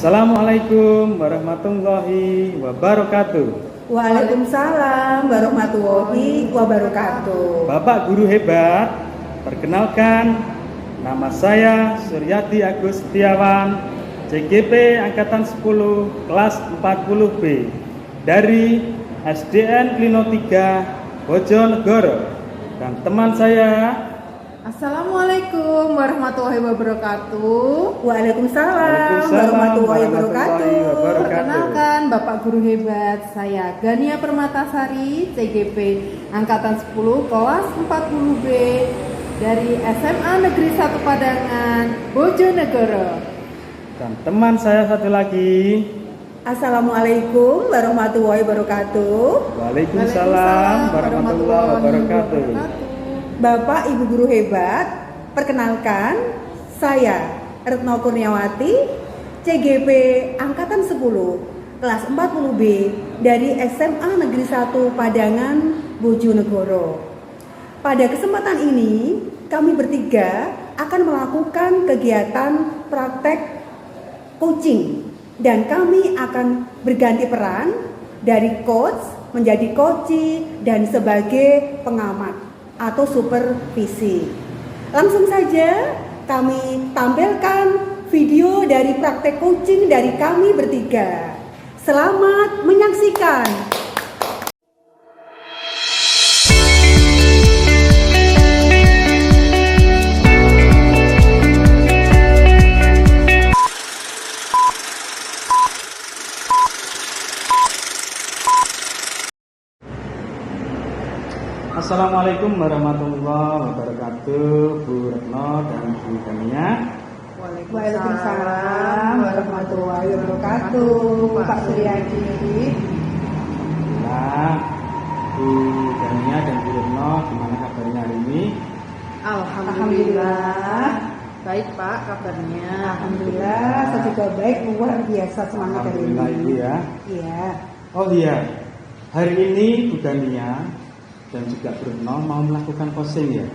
Assalamualaikum warahmatullahi wabarakatuh. Waalaikumsalam warahmatullahi wabarakatuh. Bapak guru hebat, perkenalkan, nama saya Suryadi Agus Setiawan, CGP Angkatan 10 kelas 40B dari SDN Klino 3 Bojonegoro. Dan teman saya, Assalamualaikum warahmatullahi wabarakatuh. Waalaikumsalam warahmatullahi wabarakatuh. Perkenalkan Bapak Guru Hebat, saya Gania Permatasari, CGP Angkatan 10 kelas 40B dari SMA Negeri 1 Padangan, Bojonegoro. dan teman saya satu lagi. Assalamualaikum warahmatullahi wabarakatuh. Waalaikumsalam warahmatullahi wabarakatuh. Bapak Ibu Guru Hebat, perkenalkan saya Retno Kurniawati, CGP Angkatan 10 kelas 40B dari SMA Negeri 1 Padangan, Bojonegoro. Pada kesempatan ini, kami bertiga akan melakukan kegiatan praktek coaching dan kami akan berganti peran dari coach menjadi coachee dan sebagai pengamat atau supervisi. Langsung saja kami tampilkan video dari praktek coaching dari kami bertiga. Selamat menyaksikan. Assalamualaikum warahmatullahi wabarakatuh, Bu Retno dan Bu Gania. Waalaikumsalam warahmatullahi wabarakatuh. Pak Suryadi. Alhamdulillah, Bu Gania dan Bu Retno, gimana kabarnya hari ini? Alhamdulillah. Baik Pak, kabarnya. Alhamdulillah, saya juga baik, luar biasa semangat hari ini. Alhamdulillah Ibu ya. Iya. Oh iya, hari ini Bu Gania dan juga Bu Retno mau melakukan coaching ya?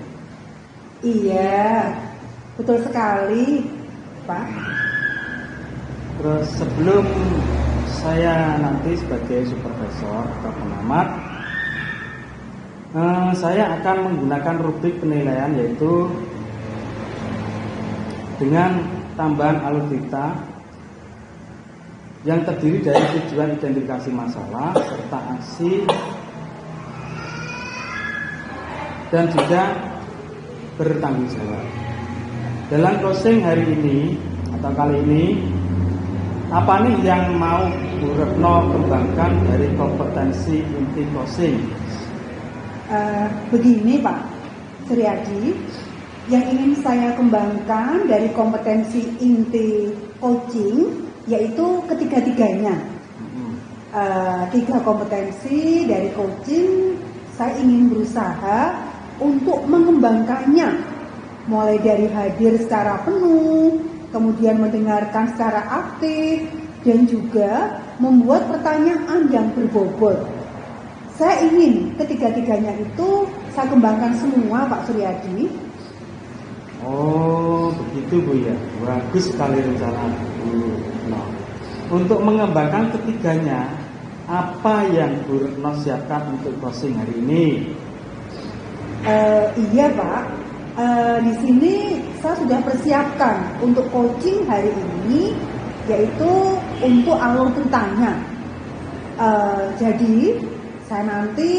Iya, betul sekali, Pak. Terus sebelum saya nanti sebagai supervisor atau pengamat, saya akan menggunakan rubrik penilaian yaitu dengan tambahan alutsista yang terdiri dari tujuan identifikasi masalah serta aksi dan juga bertanggung jawab. Dalam coaching hari ini atau kali ini, apa nih yang mau Bu Retno kembangkan dari kompetensi inti coaching? Begini Pak Suryadi, yang ingin saya kembangkan dari kompetensi inti coaching yaitu ketiga-tiganya. Tiga kompetensi dari coaching saya ingin berusaha untuk mengembangkannya, mulai dari hadir secara penuh, kemudian mendengarkan secara aktif, dan juga membuat pertanyaan yang berbobot. Saya ingin ketiga-tiganya itu saya kembangkan semua, Pak Suryadi. Oh, begitu Bu ya. Bagus sekali rencana Bu Retno. Untuk mengembangkan ketiganya, apa yang Bu Retno siapkan untuk coaching hari ini? Iya Pak, di sini saya sudah persiapkan untuk coaching hari ini, yaitu untuk alur ceritanya. Jadi saya nanti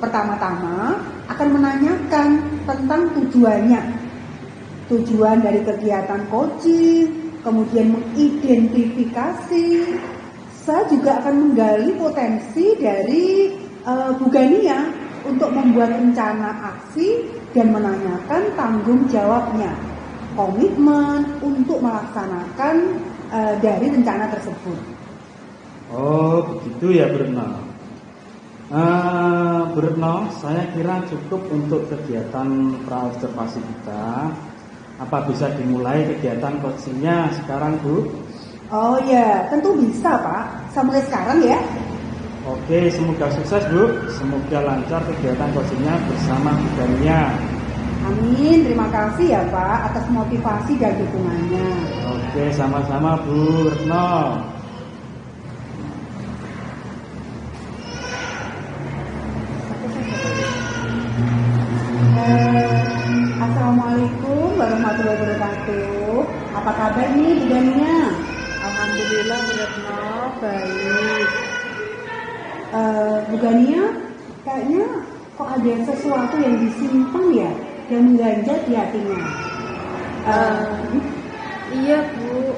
pertama-tama akan menanyakan tentang tujuan dari kegiatan coaching, kemudian mengidentifikasi. Saya juga akan menggali potensi dari Bu Gania untuk membuat rencana aksi dan menanyakan tanggung jawabnya, komitmen untuk melaksanakan dari rencana tersebut. Oh, begitu ya Bu Retno. Bu Retno, saya kira cukup untuk kegiatan praobservasi kita. Apa bisa dimulai kegiatan coachingnya sekarang Bu? Oh ya, tentu bisa Pak. Saya mulai sekarang ya. Oke, semoga sukses Bu. Semoga lancar kegiatan coachingnya bersama Bu Gania. Amin, terima kasih ya Pak atas motivasi dan dukungannya. Oke. Oke, sama-sama Bu Retno. Assalamualaikum warahmatullahi wabarakatuh. Apa kabar nih Bu Gania? Alhamdulillah Bu Retno, baik. Bu Gania, kayaknya kok ada sesuatu yang disimpan ya, yang mengganjal di hatinya. Iya Bu,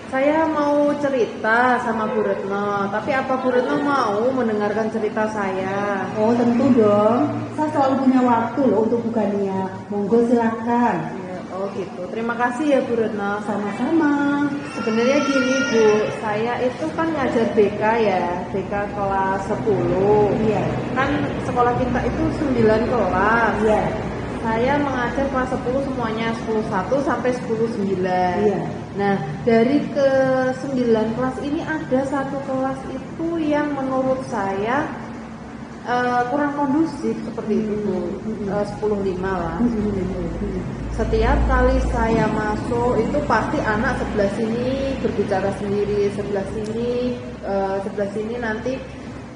saya mau cerita sama Bu Retno, tapi apa Bu Retno mau mendengarkan cerita saya? Oh tentu dong, saya selalu punya waktu loh untuk Bu Gania. Monggo silakan. Ya, oh gitu, terima kasih ya Bu Retno. Sama-sama. Sebenarnya gini Bu, saya itu kan ngajar BK ya, BK kelas 10. Iya. Kan sekolah kita itu 9 kelas. Iya. Saya mengajar kelas 10 semuanya 10.1 sampai 10.9. Iya. Nah, dari ke 9 kelas ini ada satu kelas itu yang menurut saya kurang kondusif seperti itu Bu. 10.5 lah. Setiap kali saya masuk itu pasti anak sebelah sini berbicara sendiri, sebelah sini nanti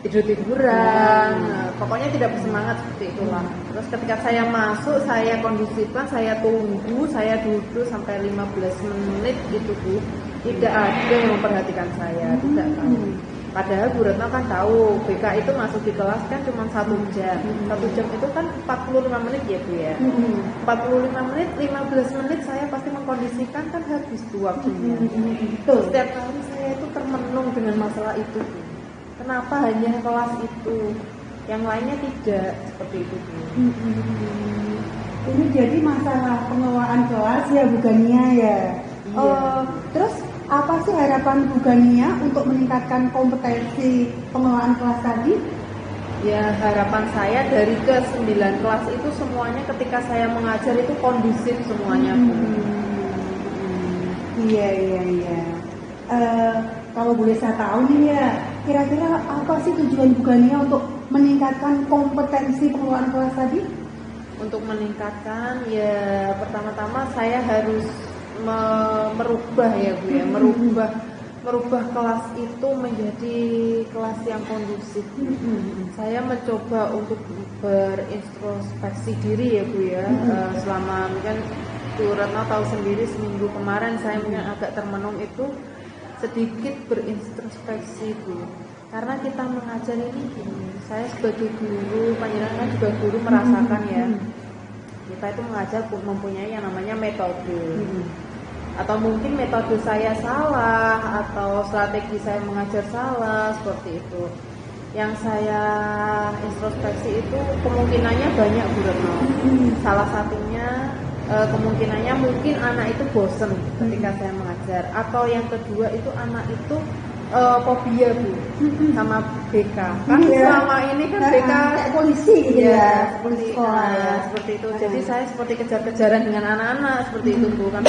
tidur-tiduran, pokoknya tidak bersemangat seperti itulah. Terus ketika saya masuk, saya kondusifkan, saya tunggu, saya duduk sampai 15 menit gitu Bu. Tidak ada yang memperhatikan saya, tidak tahu. Padahal Bu Retno kan tahu, BK itu masuk di kelas kan cuma 1 jam. 1 jam itu kan 45 menit ya Bu ya. 45 menit, 15 menit saya pasti mengkondisikan kan habis tuh waktunya. Betul. Setiap kali saya itu termenung dengan masalah itu Bu. Kenapa hanya kelas itu, yang lainnya tidak seperti itu Bu? Ini jadi masalah pengelolaan kelas ya Bu Gania ya. Iya. Terus apa sih harapan Bu Gania untuk meningkatkan kompetensi pengelolaan kelas tadi? Ya harapan saya dari ke 9 kelas itu semuanya ketika saya mengajar itu kondusif semuanya Bu. Iya. Kalau boleh saya tahu nih ya, kira-kira apa sih tujuan Bu Gania untuk meningkatkan kompetensi pengelolaan kelas tadi? Untuk meningkatkan ya pertama-tama saya harus merubah ya Bu ya, merubah kelas itu menjadi kelas yang kondusif. Saya mencoba untuk berintrospeksi diri ya Bu ya. Selama mungkin Bu Retno tahu sendiri seminggu kemarin saya mungkin agak termenung itu sedikit berintrospeksi Bu. Karena kita mengajar ini gini, saya sebagai guru, panjenengan juga guru merasakan ya, kita itu mengajar mempunyai yang namanya metode. Atau mungkin metode saya salah, atau strategi saya mengajar salah, seperti itu. Yang saya introspeksi itu kemungkinannya banyak Bu Retno. Salah satunya kemungkinannya mungkin anak itu bosen ketika saya mengajar, atau yang kedua itu anak itu fobia Bu sama BK. Kan selama ini kan BK kayak polisi gitu ya, polisi sekolah ya. Seperti itu. Jadi saya seperti kejar-kejaran dengan anak-anak seperti itu Bu kan.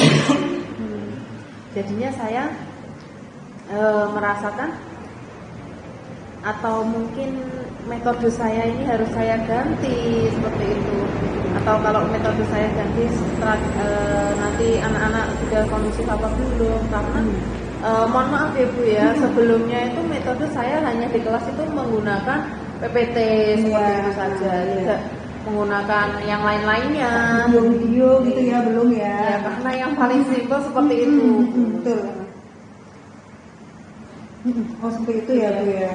Jadinya saya merasakan atau mungkin metode saya ini harus saya ganti seperti itu. Atau kalau metode saya ganti setelah nanti anak-anak sudah kondusif apa belum, karena mohon maaf ya Bu ya, sebelumnya itu metode saya hanya di kelas itu menggunakan PPT seperti itu saja, tidak menggunakan yang lain-lainnya, video gitu ya, belum ya. Ya karena yang paling simpel seperti itu. Betul. Oh seperti itu ya Bu ya.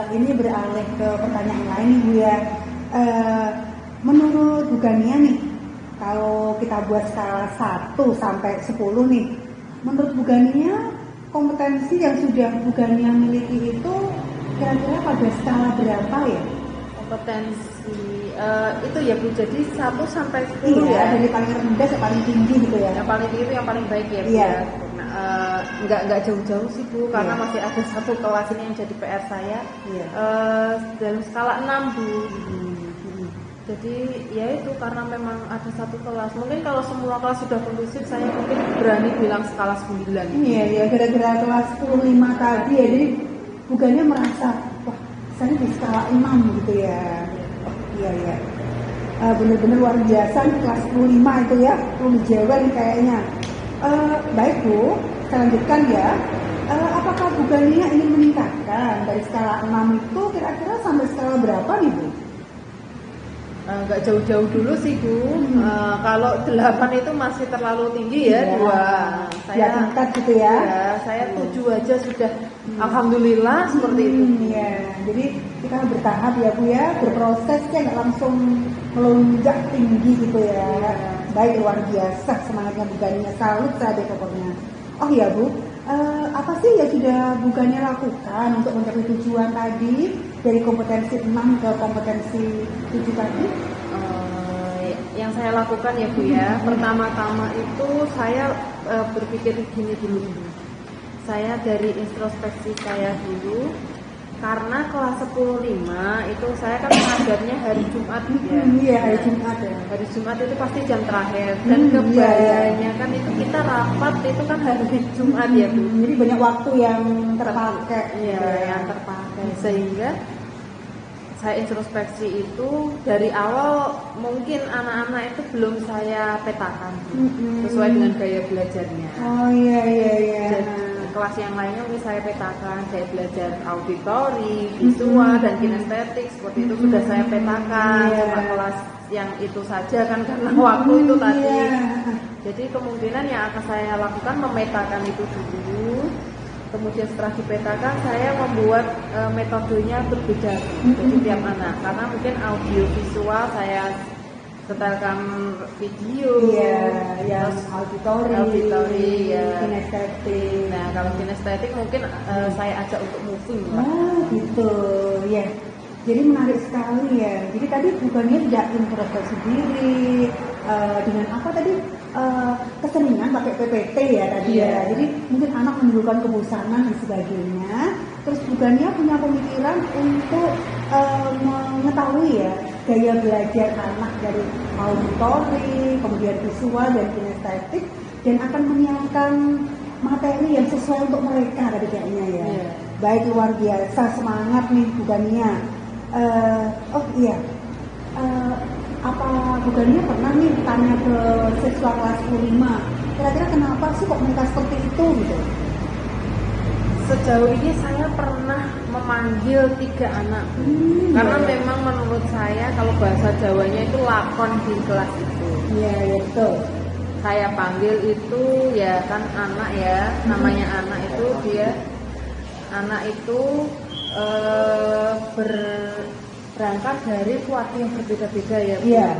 Ini beralih ke pertanyaan lain nih Bu ya. Menurut Bu Gania nih, kalau kita buat skala 1 sampai 10 nih, menurut Bu Gania kompetensi yang sudah Bu Gania miliki itu kira-kira pada skala berapa ya? Kompetensi itu ya Bu, jadi 1 sampai 10 iya, ya. dari paling rendah sampai paling tinggi gitu ya. Yang paling tinggi itu yang paling baik ya Bu Iya. ya. Nggak jauh-jauh sih Bu, karena masih ada satu kelas ini yang jadi PR saya. Iya. Dalam skala 6 Bu. Jadi ya itu karena memang ada satu kelas. Mungkin kalau semua kelas sudah kondusif, saya mungkin berani bilang skala 9. Iya, gara-gara kelas 15 tadi ya, jadi Bu Gania merasa, wah saya di skala 6 gitu ya. Oh, iya. Benar-benar luar biasa nih kelas 15 itu ya, belum Jawa nih kayaknya. Baik Bu, saya lanjutkan ya. Apakah Bu Gania ingin meningkatkan dari skala 6 itu kira-kira sampai skala berapa nih Bu? Nggak jauh-jauh dulu sih Bu. Kalau 8 itu masih terlalu tinggi ya, 2. Ya tingkat gitu ya. Ya, saya 7 aja sudah alhamdulillah seperti itu. Ya, jadi kita bertahap ya Bu ya, berproses ya, nggak langsung melonjak tinggi gitu ya. Baik, luar biasa semangatnya Bu Gania, salut saya deh pokoknya. Oh ya Bu, apa sih yang sudah Bu Gania lakukan untuk mencapai tujuan tadi dari kompetensi 6 ke kompetensi 7 tadi? Yang saya lakukan ya Bu ya, pertama-tama itu saya berpikir gini dulu. Saya dari introspeksi saya dulu, karena kelas 10.5 itu saya kan mengajarnya hari Jumat ya. Iya, hari Jumat ya. Hari Jumat itu pasti jam terakhir, dan kebanyakan itu kita rapat itu kan hari Jumat ya Bu. Jadi banyak waktu yang terpakai. Iya, yang terpakai, sehingga saya introspeksi itu dari awal mungkin anak-anak itu belum saya petakan sesuai dengan gaya belajarnya. Oh iya. Jadi, kelas yang lainnya mungkin saya petakan, saya belajar auditori, visual dan kinestetik seperti itu sudah saya petakan. Cuma kelas yang itu saja kan karena waktu itu tadi. Jadi kemungkinan yang akan saya lakukan memetakan itu dulu. Kemudian setelah dipetakan saya membuat metodenya berbeda untuk tiap anak, karena mungkin audio visual saya setelkan video, yang auditori, kinestetik. Nah kalau kinestetik mungkin saya ajak untuk moving lah. Gitu ya. Jadi menarik sekali ya. Jadi tadi bukannya tidak introspeksi diri dengan apa tadi kesenian pakai PPT ya tadi ya. Jadi mungkin anak menunjukkan kebosanan dan sebagainya. Terus bukannya punya pemikiran untuk mengetahui ya gaya belajar anak dari auditori, kemudian visual dan kinestetik, dan akan menyiapkan materi yang sesuai untuk mereka tadi kayaknya ya. Baik, luar biasa, semangat nih Bu Gania. Apa Bu Gania pernah nih tanya ke siswa kelas 5, kira-kira kenapa sih kok mereka seperti itu gitu? Sejauh ini saya pernah memanggil 3 anak, karena memang menurut saya kalau bahasa Jawanya itu lakon di kelas itu. Iya betul. Saya panggil itu ya kan anak ya, namanya anak itu berangkat dari keluarga yang berbeda-beda ya Bu. Iya.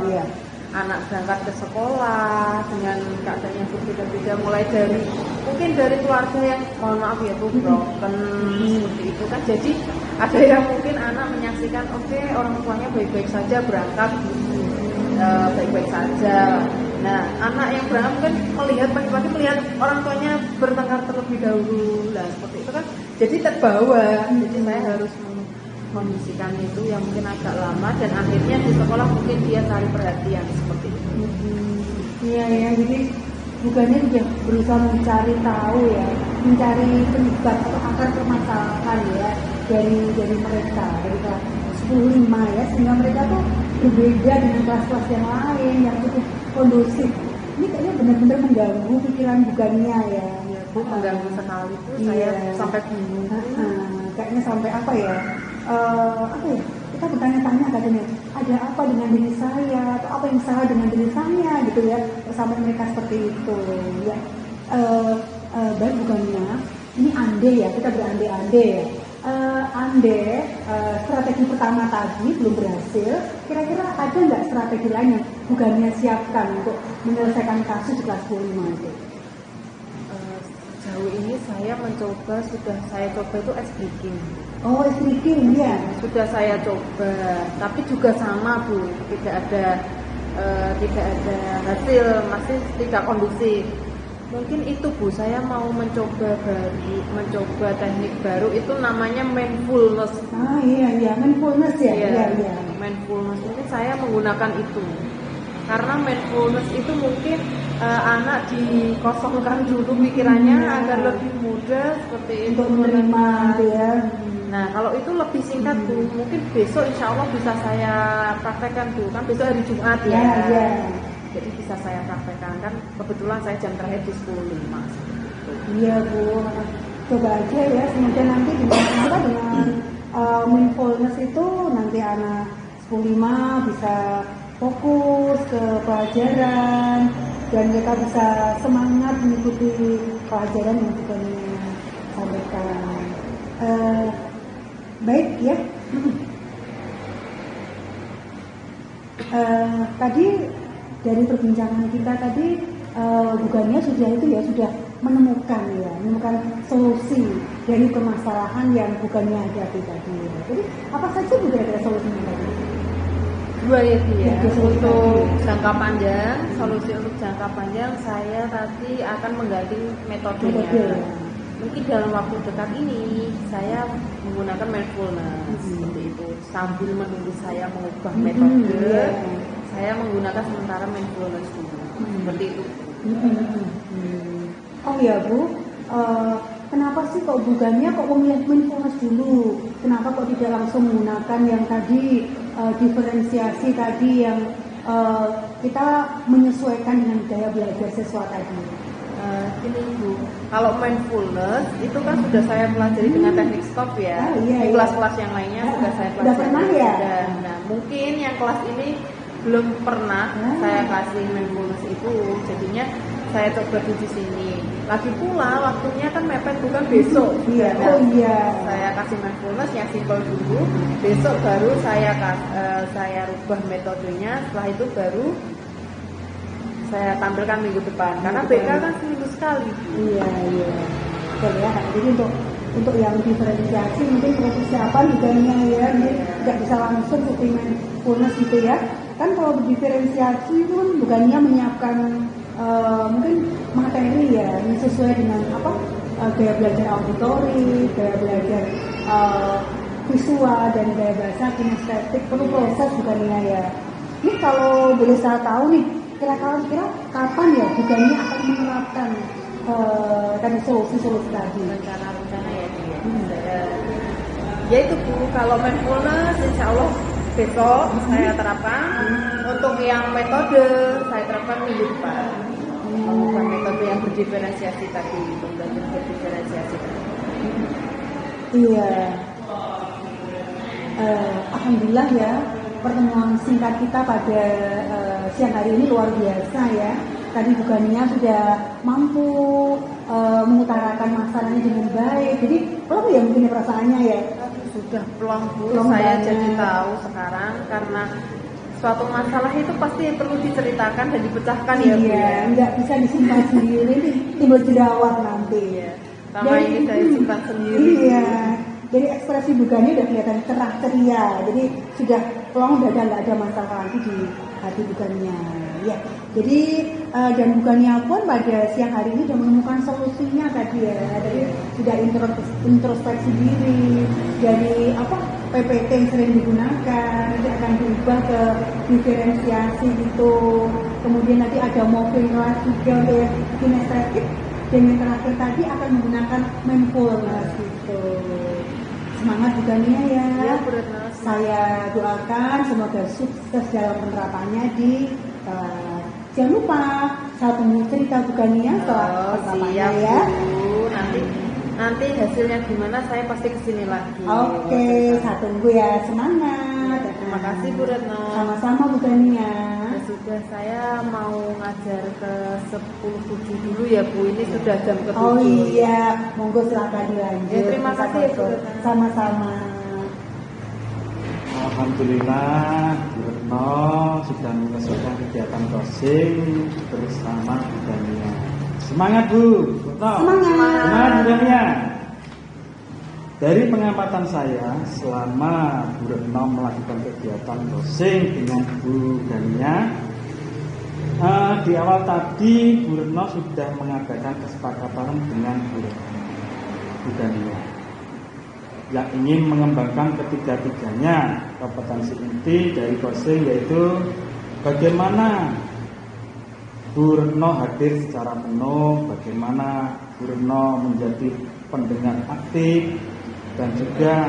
Anak berangkat ke sekolah dengan keadaan yang berbeda-beda, mulai dari mungkin dari keluarga yang mohon maaf ya Bu broken seperti itu kan. Jadi ada yang mungkin anak menyaksikan orang tuanya baik-baik saja berangkat baik-baik saja. Nah anak yang berangkat mungkin melihat pagi-pagi melihat orang tuanya bertengkar terlebih dahulu lah seperti itu kan. Jadi terbawa. Jadi saya harus membisikkan itu yang mungkin agak lama, dan akhirnya di sekolah mungkin dia cari perhatian seperti itu. Iya, jadi bukannya juga berusaha mencari tahu ya, mencari penyebab atau akar permasalahan ya dari mereka, dari kelas 10-5 ya, sehingga mereka tuh berbeda dengan kelas-kelas yang lain yang cukup kondusif. Ini kayaknya benar-benar mengganggu pikiran Bu Gania ya. Bu, mengganggu sekali itu saya sampai bingung. Kayaknya sampai apa ya? Kita bertanya-tanya katanya, ada apa dengan diri saya atau apa yang salah dengan diri saya gitu ya, sampai mereka seperti itu ya. Baik bukannya ini andai ya, kita berandai-andai ya. Strategi pertama tadi belum berhasil, kira-kira ada nggak strategi lain yang bukannya siapkan untuk menyelesaikan kasus di kelas 5 itu? Sejauh ini saya coba itu S-Breaking. Oh, S-Breaking ya. Sudah saya coba, tapi juga sama Bu, tidak ada hasil, masih tidak kondusif. Mungkin itu Bu, saya mau mencoba teknik baru, itu namanya mindfulness. Iya, mindfulness ya. Iya. Mindfulness, mungkin saya menggunakan itu. Karena mindfulness itu mungkin anak dikosongkan dulu pikirannya agar lebih mudah seperti itu untuk menerima ya. Nah kalau itu lebih singkat Bu, mungkin besok insya Allah bisa saya praktekkan Bu, kan besok hari Jumat ya. Jadi bisa saya praktekkan, kan kebetulan saya jam terakhir di 10.05. Iya Bu, coba aja ya, semoga nanti dengan mindfulness itu nanti anak 15 bisa fokus ke pelajaran dan mereka bisa semangat mengikuti pelajaran yang kita sampaikan. Baik ya. Tadi dari perbincangan kita tadi bukannya sudah menemukan solusi dari permasalahan yang bukannya hadapi tadi. Jadi apa saja ada solusinya tadi? Dua ya dia. Untuk jangka panjang, solusi untuk jangka panjang saya tadi akan mengganti metodenya. Mungkin dalam waktu dekat ini saya menggunakan mindfulness seperti itu. Sambil menunggu saya mengubah metode, saya menggunakan sementara mindfulness dulu. Seperti itu. Oh ya Bu, kenapa sih kok bukannya kok memilih mindfulness dulu? Kenapa kok tidak langsung menggunakan yang tadi diferensiasi tadi yang kita menyesuaikan dengan gaya belajar siswa tadi? Ini Bu, kalau mindfulness itu kan sudah saya pelajari dengan teknik stop ya. Di kelas-kelas yang lainnya sudah saya pelajari. Sudah pernah ya? Nah, mungkin yang kelas ini belum pernah saya kasih mindfulness itu, jadinya saya coba di sini. Lagi pula waktunya kan mepet bukan besok. Iya. Saya kasih mindfulness yang simpel dulu. Besok baru saya rubah metodenya. Setelah itu baru saya tampilkan minggu depan. Karena BK kan seminggu sekali. Iya. Betul ya. Jadi untuk yang diferensiasi mungkin persiapan bukannya ya, tidak bisa langsung seperti mindfulness gitu ya. Kan kalau diferensiasi itu kan bukannya menyiapkan mungkin materi ya yang sesuai dengan gaya belajar auditori, gaya belajar visual dan gaya bahasa kinestetik, perlu proses bukannya ya. Ini kalau boleh saya tahu nih, kira-kira kapan ya bukannya akan menerapkan tadi solusi tadi? Rencana ya dia. Ya itu Bu, kalau mindfulness insya Allah besok saya terapkan. Untuk yang metode saya terapkan minggu depan. Bukan metode yang berdiferensiasi tadi, belajar berdiferensiasi tadi. Iya. Alhamdulillah ya, pertemuan singkat kita pada siang hari ini luar biasa ya. Tadi bukannya sudah mampu mengutarakan masalahnya dengan baik. Jadi plong ya mungkin perasaannya ya. Sudah plong Bu, saya jadi tahu sekarang karena suatu masalah itu pasti perlu diceritakan dan dipecahkan ya Bu ya. Nggak bisa disimpan sendiri, timbul jerawat nanti. Sama ini saya simpan sendiri. Iya. Jadi ekspresi bukannya udah kelihatan cerah ceria. Jadi sudah plong dan nggak ada masalah lagi di hati bukannya. Ya. Jadi dan bukannya pun pada siang hari ini sudah menemukan solusinya tadi ya. Jadi sudah introspeksi diri dari PPT yang sering digunakan nanti akan diubah ke diferensiasi gitu. Kemudian nanti ada mobilitas juga untuk kinestetik dan yang terakhir tadi akan menggunakan mindfulness gitu. Semangat bukannya ya. Saya doakan semoga sukses dalam penerapannya di jangan lupa saya tunggu cerita bukannya setelah penerapannya ya. Nanti hasilnya gimana saya pasti kesini lagi. Oke, saya tunggu ya, semangat. Terima kasih Bu Retno. Sama-sama bukannya. Sudah saya mau ngajar ke 10.7 dulu ya Bu, ini sudah jam ke-7. Oh iya, monggo silakan dilanjut. Ya, terima kasih ya Bu Retno. Sama-sama. Alhamdulillah, Bu Retno sudah menyelesaikan kegiatan crossing bersama Bu Dania. Semangat Bu Retno. Semangat Bu Dania. Dari pengamatan saya selama Bu Retno melakukan kegiatan crossing dengan Bu Dania, di awal tadi Bu Retno sudah mengadakan kesepakatan dengan Bu Dania yang ingin mengembangkan ketiga-tiganya kompetensi inti dari crossing, yaitu bagaimana Bu Retno hadir secara penuh, bagaimana Bu Retno menjadi pendengar aktif, dan juga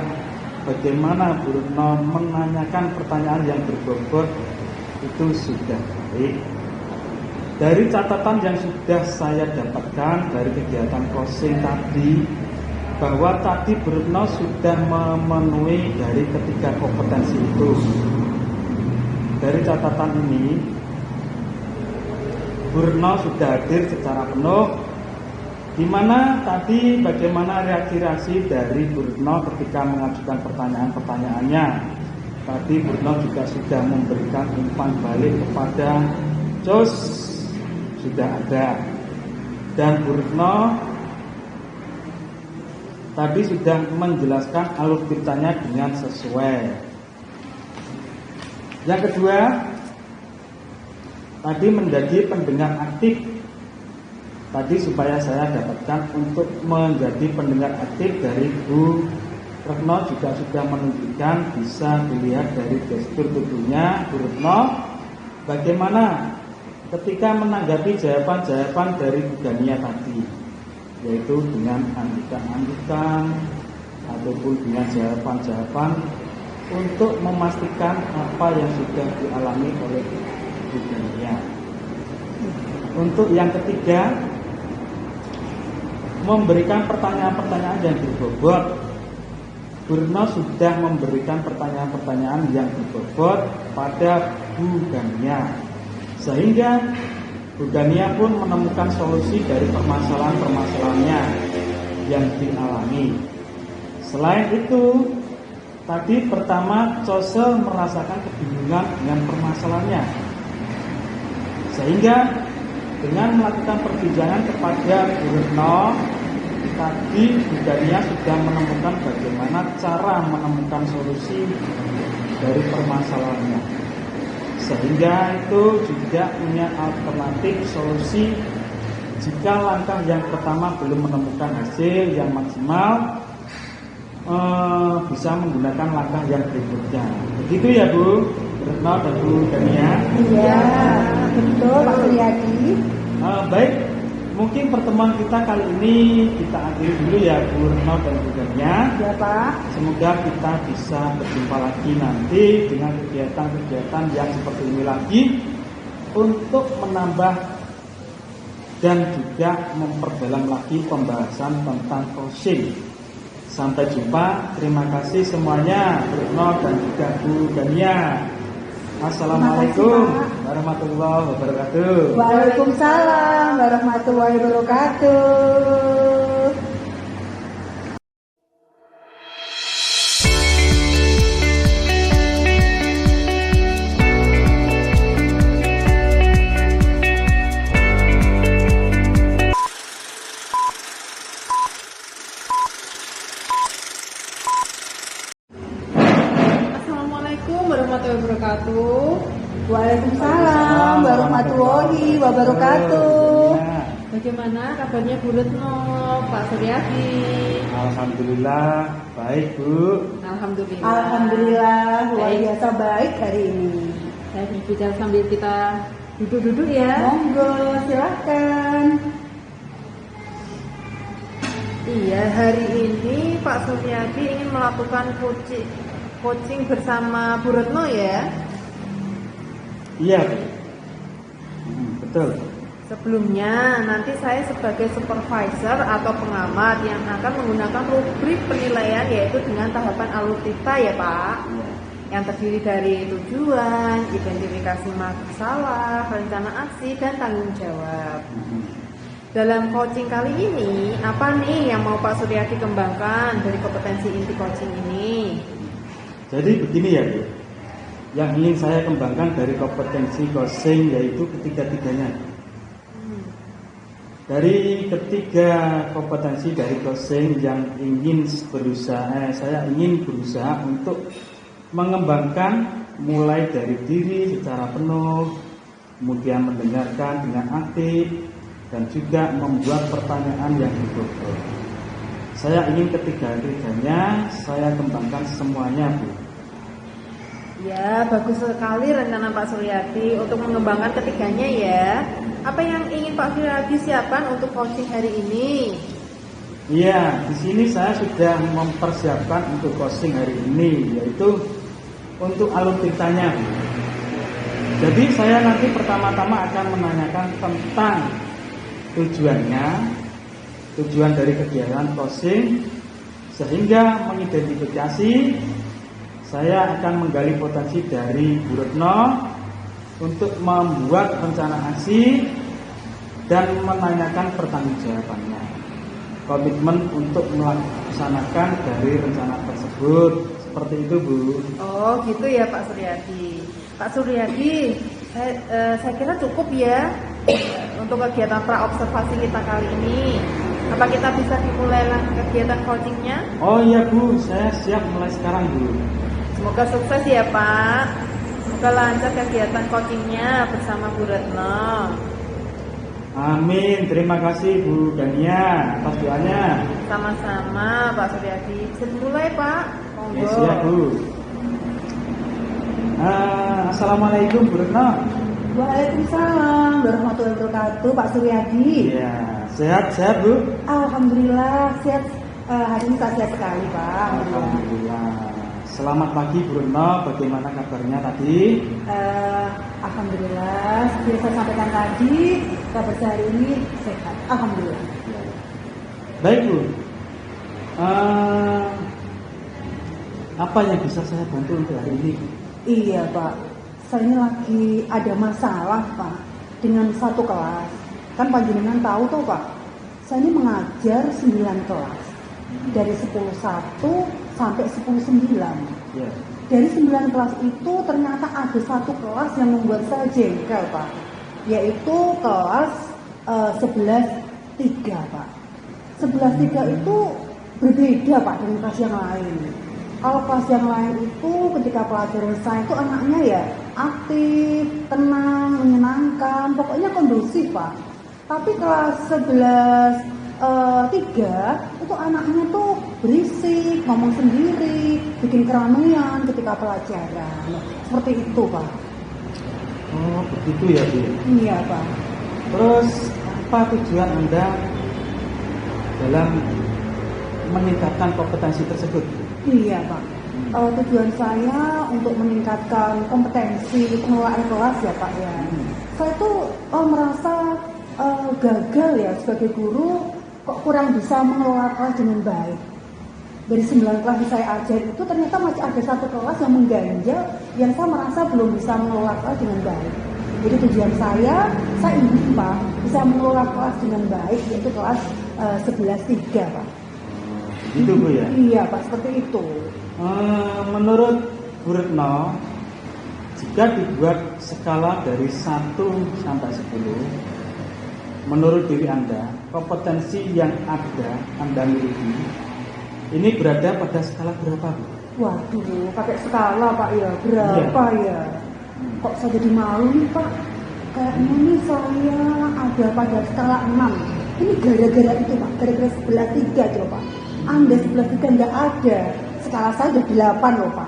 bagaimana Bu Retno menanyakan pertanyaan yang berbobot itu sudah baik. Dari catatan yang sudah saya dapatkan dari kegiatan closing tadi, bahwa tadi Bu Retno sudah memenuhi dari ketiga kompetensi itu. Dari catatan ini, Bu Retno sudah hadir secara penuh. Di mana tadi bagaimana reaksi dari Bu Retno ketika mengajukan pertanyaan-pertanyaannya. Tadi Bu Retno juga sudah memberikan umpan balik kepada Jos, sudah ada. Dan Bu Retno tadi sudah menjelaskan alur ceritanya dengan sesuai. Yang kedua, tadi menjadi pendengar aktif. Tadi supaya saya dapatkan untuk menjadi pendengar aktif dari Bu Retno juga sudah menunjukkan, bisa dilihat dari gestur tubuhnya Bu Retno bagaimana ketika menanggapi jawaban-jawaban dari Bu Gania tadi, yaitu dengan anggukan-anggukan ataupun dengan jawaban-jawaban untuk memastikan apa yang sudah dialami oleh Bu Gania. Untuk yang ketiga, memberikan pertanyaan-pertanyaan yang berbobot. Bu Retno sudah memberikan pertanyaan-pertanyaan yang berbobot pada Bu Gania, sehingga Bu Gania pun menemukan solusi dari permasalahan-permasalahannya yang dialami. Selain itu, tadi pertama Chose merasakan kebingungan dengan permasalahannya, sehingga dengan melakukan perbincangan kepada Bu Retno, tadi Bu Gania sudah menemukan bagaimana cara menemukan solusi dari permasalahannya, sehingga itu juga punya alternatif solusi jika langkah yang pertama belum menemukan hasil yang maksimal, bisa menggunakan langkah yang berikutnya. Begitu ya Bu Retno dan Bu Gania? Iya, betul Pak Suryadi. Baik, mungkin pertemuan kita kali ini kita akhiri dulu ya Bu Retno dan Bu Gania. Ya Pak. Semoga kita bisa berjumpa lagi nanti dengan kegiatan-kegiatan yang seperti ini lagi untuk menambah dan juga memperdalam lagi pembahasan tentang coaching. Sampai jumpa, terima kasih semuanya Bu Retno dan juga Bu Gania. Assalamualaikum warahmatullahi wabarakatuh. Waalaikumsalam warahmatullahi wabarakatuh. Assalamualaikum warahmatullahi wabarakatuh. Waalaikumsalam warahmatullahi wabarakatuh. Bagaimana kabarnya Bu Retno, Pak Suryadi? Alhamdulillah baik Bu. Alhamdulillah. Alhamdulillah luar biasa baik hari ini. Saya berbicara sambil kita duduk-duduk ya. Monggo silahkan. Iya, hari ini Pak Suryadi ingin melakukan coaching bersama Bu Retno ya. Iya Bu. Betul. Sebelumnya, nanti saya sebagai supervisor atau pengamat yang akan menggunakan rubrik penilaian yaitu dengan tahapan alur cerita ya Pak, yang terdiri dari tujuan, identifikasi masalah, rencana aksi, dan tanggung jawab. Dalam coaching kali ini, apa nih yang mau Pak Suryadi kembangkan dari kompetensi inti coaching ini? Jadi begini ya Bu, yang ingin saya kembangkan dari kompetensi coaching yaitu ketiga-tiganya. Dari ketiga kompetensi dari coaching yang ingin saya ingin berusaha untuk mengembangkan mulai dari diri secara penuh, kemudian mendengarkan dengan aktif, dan juga membuat pertanyaan yang berbobot. Saya ingin ketiga-tiganya saya kembangkan semuanya Bu. Ya, bagus sekali rencana Pak Suryadi untuk mengembangkan ketiganya ya. Apa yang ingin Pak Suryadi siapkan untuk coaching hari ini? Iya, di sini saya sudah mempersiapkan untuk coaching hari ini, yaitu untuk alur ceritanya. Jadi saya nanti pertama-tama akan menanyakan tentang tujuannya, tujuan dari kegiatan coaching, sehingga mengidentifikasi saya akan menggali potensi dari Bu Retno untuk membuat rencana aksi dan menanyakan pertanggungjawabannya, komitmen untuk melaksanakan dari rencana tersebut. Seperti itu, Bu. Oh gitu ya Pak Suryadi. Pak Suryadi, saya kira cukup ya untuk kegiatan praobservasi kita kali ini. Apa kita bisa dimulai kegiatan coachingnya? Oh iya Bu, saya siap mulai sekarang Bu. Semoga sukses ya Pak. Semoga lancar kegiatan coachingnya bersama Bu Retno. Amin, terima kasih Bu Dania atas doanya. Sama-sama Pak Suryadi. Bisa dimulai Pak. Monggo. Ya, siap Bu. Assalamualaikum Bu Retno. Waalaikumsalam warahmatullahi wabarakatuh, Pak Suryadi. Ya, sehat-sehat Bu? Alhamdulillah sehat. Hari ini saya sehat sekali, Pak. Alhamdulillah. Selamat pagi Bu Retno, bagaimana kabarnya tadi? Alhamdulillah, seperti saya sampaikan tadi, kabar saya hari ini sehat. Alhamdulillah. Baik Bu. Apa yang bisa saya bantu untuk hari ini? Iya, Pak. Saya ini lagi ada masalah, Pak, dengan satu kelas. Kan panjenengan tahu tuh, Pak. Saya ini mengajar 9 kelas. Dari 10.1 sampai 10.9. Ya. Dari 9 kelas itu ternyata ada satu kelas yang membuat saya jengkel, Pak. Yaitu kelas 11.3, Pak. 11.3 itu berbeda, Pak, dengan kelas yang lain. Kalau kelas yang lain itu ketika pelajaran saya itu anaknya ya aktif, tenang, menyenangkan, pokoknya kondusif, Pak. Tapi kelas 11.3 itu anaknya tuh berisik, ngomong sendiri, bikin keramaian ketika pelajaran. Nah, seperti itu, Pak. Oh, begitu ya Bu. Iya, Pak. Terus apa tujuan Anda dalam meningkatkan kompetensi tersebut? Iya, Pak. Tujuan saya untuk meningkatkan kompetensi pengelolaan kelas ya, Pak ya. Saya tuh merasa gagal ya sebagai guru, kok kurang bisa mengelola kelas dengan baik. Dari 9 kelas yang saya ajar itu ternyata masih ada satu kelas yang mengganjal, yang saya merasa belum bisa mengelola kelas dengan baik. Jadi tujuan saya ingin Pak bisa mengelola kelas dengan baik, yaitu kelas 11.3, Pak. Gitu Bu ya? Iya, Pak, seperti itu. Menurut Bu Retno, jika dibuat skala dari 1 sampai 10, menurut diri Anda, kompetensi yang ada Anda miliki ini berada pada skala berapa Bu? Waduh, pakai skala Pak ya, berapa ya? Kok saya jadi malu nih Pak? Kayaknya nih saya ada pada skala 6. Ini gara-gara itu Pak, gara-gara 11.3 coba Pak. Anda 11.3 nggak ada, skala saya udah 8 loh Pak.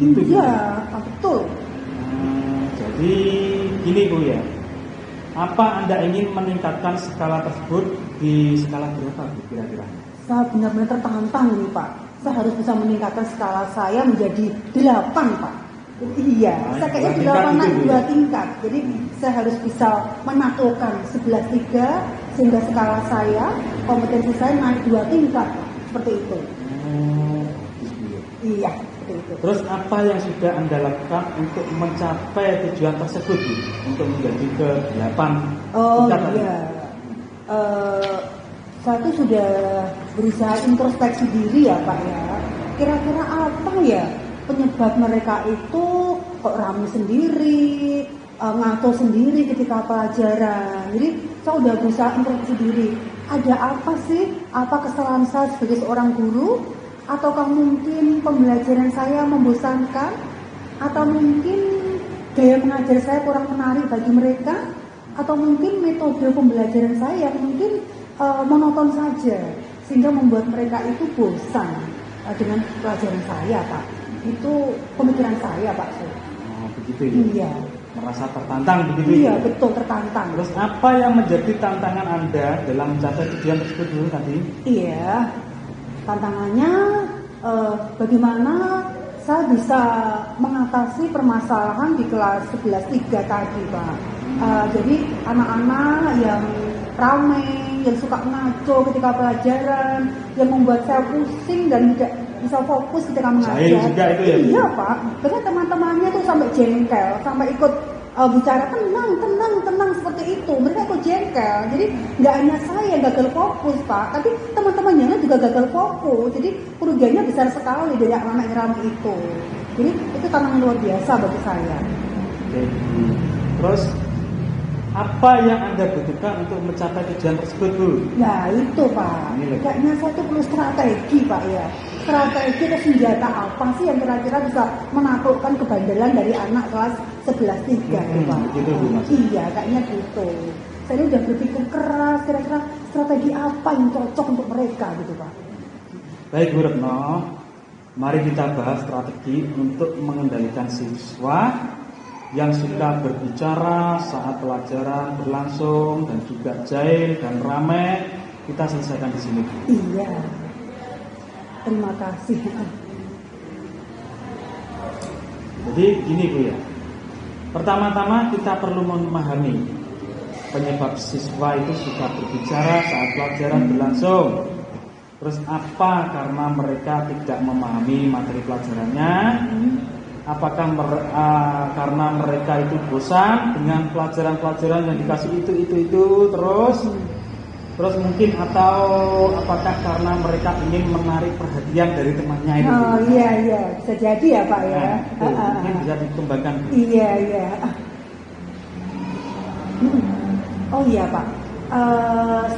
Gitu, iya, betul. Jadi gini Bu ya, apa Anda ingin meningkatkan skala tersebut di skala berapa Bu kira-kira? Saya benar-benar tertantang nih Pak. Saya harus bisa meningkatkan skala saya menjadi 8 Pak. Iya, saya kayaknya 8 naik 2 tingkat. Jadi saya harus bisa menaklukkan 11.3 sehingga skala saya, kompetensi saya naik 2 tingkat Pak. Seperti itu. Iya, seperti itu. Terus apa yang sudah Anda lakukan untuk mencapai tujuan tersebut Bu? Untuk menjadi ke 8 tingkat tadi? Iya. Saya tuh sudah berusaha introspeksi diri ya Pak ya. Kira-kira apa ya penyebab mereka itu kok rame sendiri, ngatur sendiri ketika pelajaran. Jadi saya udah berusaha introspeksi diri. Ada apa sih? Apa kesalahan saya sebagai seorang guru? Ataukah mungkin pembelajaran saya membosankan? Atau mungkin gaya mengajar saya kurang menarik bagi mereka? Atau mungkin metode pembelajaran saya yang mungkin monoton saja sehingga membuat mereka itu bosan dengan pelajaran saya Pak. Itu pemikiran saya Pak. Oh begitu ya? Iya. Merasa tertantang begitu Iya ya? betul, tertantang. Terus apa yang menjadi tantangan Anda dalam mencapai tujuan tersebut dulu tadi? Iya, tantangannya bagaimana saya bisa mengatasi permasalahan di kelas 11-3 tadi, Pak. Jadi anak-anak yang ramai, yang suka ngaco ketika pelajaran, yang membuat saya pusing dan tidak bisa fokus ketika mengajar. Jahil juga itu ya? Iya, Pak. Bahkan teman-temannya tuh sampai jengkel, sampai ikut bicara tenang seperti itu. Mereka ikut jengkel. Jadi nggak hanya saya yang gagal fokus, Pak, tapi teman-teman yang lain juga gagal fokus. Jadi kerugiannya besar sekali dari anak-anak yang ramai itu. Jadi itu tantangan luar biasa bagi saya. Oke. Terus apa yang Anda butuhkan untuk mencapai tujuan tersebut, Bu? Nah itu, Pak, Ini loh. kayaknya saya tuh perlu strategi, Pak, ya. Strategi atau senjata apa sih yang kira-kira bisa menaklukkan kebandelan dari anak kelas 11-3 Pak? Gitu, Bu, maksudnya. Iya, kayaknya gitu. Saya ini udah berpikir keras, kira-kira strategi apa yang cocok untuk mereka gitu, Pak. Baik, Bu Retno. Mari kita bahas strategi untuk mengendalikan siswa yang suka berbicara saat pelajaran berlangsung dan juga jahil dan ramai. Kita selesaikan di sini. Iya. Terima kasih. Jadi gini, Bu, ya. Pertama-tama kita perlu memahami penyebab siswa itu suka berbicara saat pelajaran berlangsung. Terus apa karena mereka tidak memahami materi pelajarannya? Apakah karena mereka itu bosan dengan pelajaran-pelajaran yang dikasih itu terus mungkin, atau apakah karena mereka ingin menarik perhatian dari temannya itu? Oh iya, bisa jadi ya, Pak, ya. Nah, itu mungkin bisa dikembangkan. Iya. Oh iya, Pak.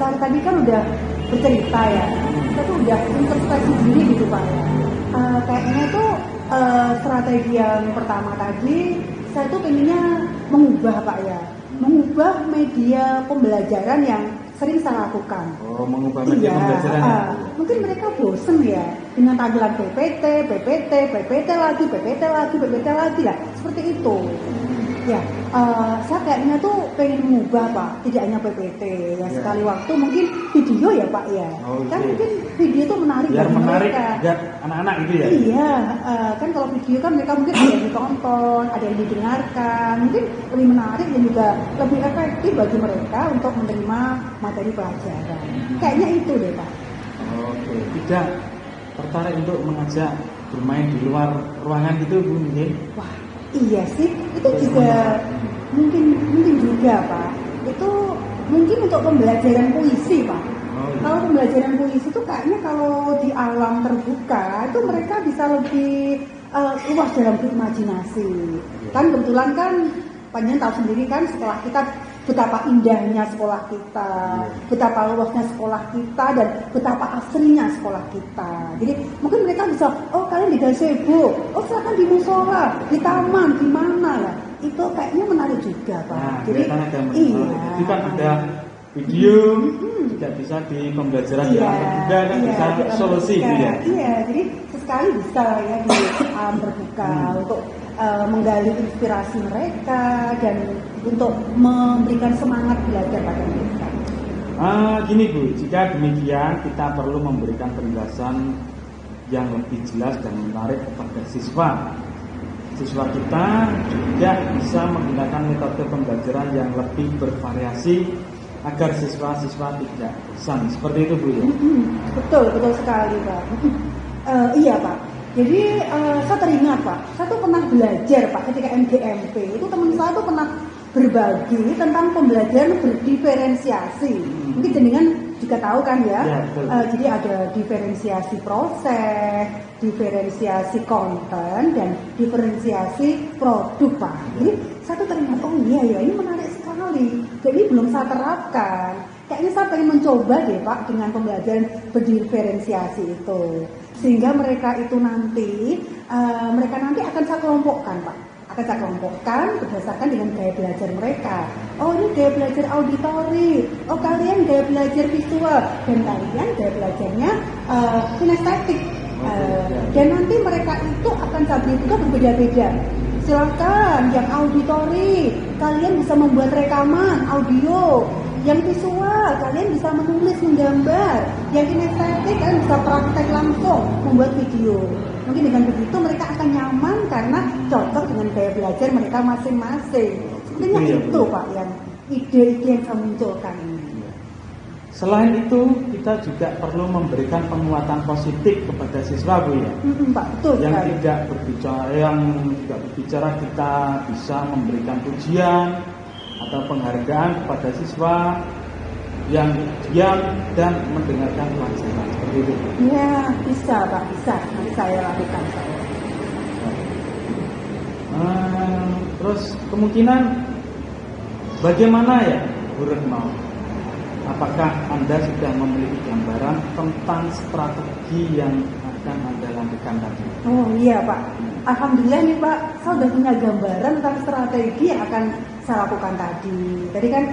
Saya tadi kan udah bercerita ya. Saya tuh udah introspeksi diri gitu, Pak. Kayaknya tuh strategi yang pertama tadi, saya tuh pengennya mengubah, Pak, ya. Mengubah media pembelajaran yang sering saya lakukan. Oh, mengubah media pembelajaran. Mungkin mereka bosen ya dengan tampilan PPT lagi lah, seperti itu. Ya, saya kayaknya tuh pengen mengubah, Pak, tidak hanya PPT ya, sekali waktu mungkin video ya, Pak, ya. Kan mungkin video itu menarik biar bagi menarik mereka. anak-anak itu ya. Iya, kan kalau video kan mereka mungkin ada yang ditonton, ada yang didengarkan, mungkin lebih menarik dan juga lebih efektif bagi mereka untuk menerima materi pelajaran. Kayaknya itu deh, Pak. Oke, tidak tertarik untuk mengajak bermain di luar ruangan gitu, Bu, mungkin? Wah, iya sih, itu juga mungkin juga, Pak. Itu mungkin untuk pembelajaran puisi, Pak. Kalau pembelajaran puisi itu kayaknya kalau di alam terbuka itu mereka bisa lebih luas dalam berimajinasi. Kan kebetulan kan panjenengan tahu sendiri kan sekolah kita betapa indahnya sekolah kita, betapa luasnya sekolah kita dan betapa asrinya sekolah kita. Jadi mungkin mereka bisa, oh kalian di gazebo, oh silakan di musola, di taman, di mana lah. Itu kayaknya menarik juga, Pak. Nah, jadi iya. Jadi kan ada video, tidak bisa di pembelajaran di alam terbuka kan bisa solusi gitu ya. Iya, jadi sesekali bisa ya di alam terbuka untuk menggali inspirasi mereka dan untuk memberikan semangat belajar pada mereka. Gini, Bu, jika demikian kita perlu memberikan penjelasan yang lebih jelas dan menarik kepada siswa. Siswa kita juga bisa menggunakan metode pembelajaran yang lebih bervariasi agar siswa-siswa tidak bosan. Seperti itu, Bu, ya? Betul sekali, Pak. Iya, Pak. Jadi saya teringat, Pak, saya tuh pernah belajar, Pak, ketika MGMP itu teman saya tuh pernah berbagi tentang pembelajaran berdiferensiasi. Mungkin jenengan juga tahu kan ya? Jadi ada diferensiasi proses, diferensiasi konten, dan diferensiasi produk, Pak. Jadi saya tuh teringat, oh iya ya, ini menarik sekali. Jadi belum saya terapkan. Kayaknya saya pengen mencoba deh, Pak, dengan pembelajaran berdiferensiasi itu. Sehingga mereka itu nanti akan saya kelompokkan, Pak. Akan saya kelompokkan berdasarkan dengan gaya belajar mereka. Oh, ini gaya belajar auditory. Oh, kalian gaya belajar visual. Dan kalian gaya belajarnya kinestetik. Dan nanti mereka itu akan saya beri juga berbeda-beda. Silakan yang auditory, kalian bisa membuat rekaman audio. Yang visual, kalian bisa menulis, menggambar. Yang kinestetik, kalian bisa praktek langsung, membuat video. Mungkin dengan begitu mereka akan nyaman karena cocok dengan gaya belajar mereka masing-masing. Sebenarnya Iya, itu Bu. Pak yang ide-ide yang saya munculkan ini. Selain itu, kita juga perlu memberikan penguatan positif kepada siswa, Bu ya. Pak, betul Yang sekali. tidak berbicara, kita bisa memberikan pujian atau penghargaan kepada siswa yang diam dan mendengarkan pelajaran seperti itu. Ya, bisa Pak, bisa. Nanti saya lakukan saya. Terus kemungkinan bagaimana ya, Bu Retno? Apakah Anda sudah memiliki gambaran tentang strategi yang akan Anda lakukan tadi? Oh iya Pak, alhamdulillah nih Pak, saya sudah punya gambaran tentang strategi yang akan saya lakukan tadi. Tadi kan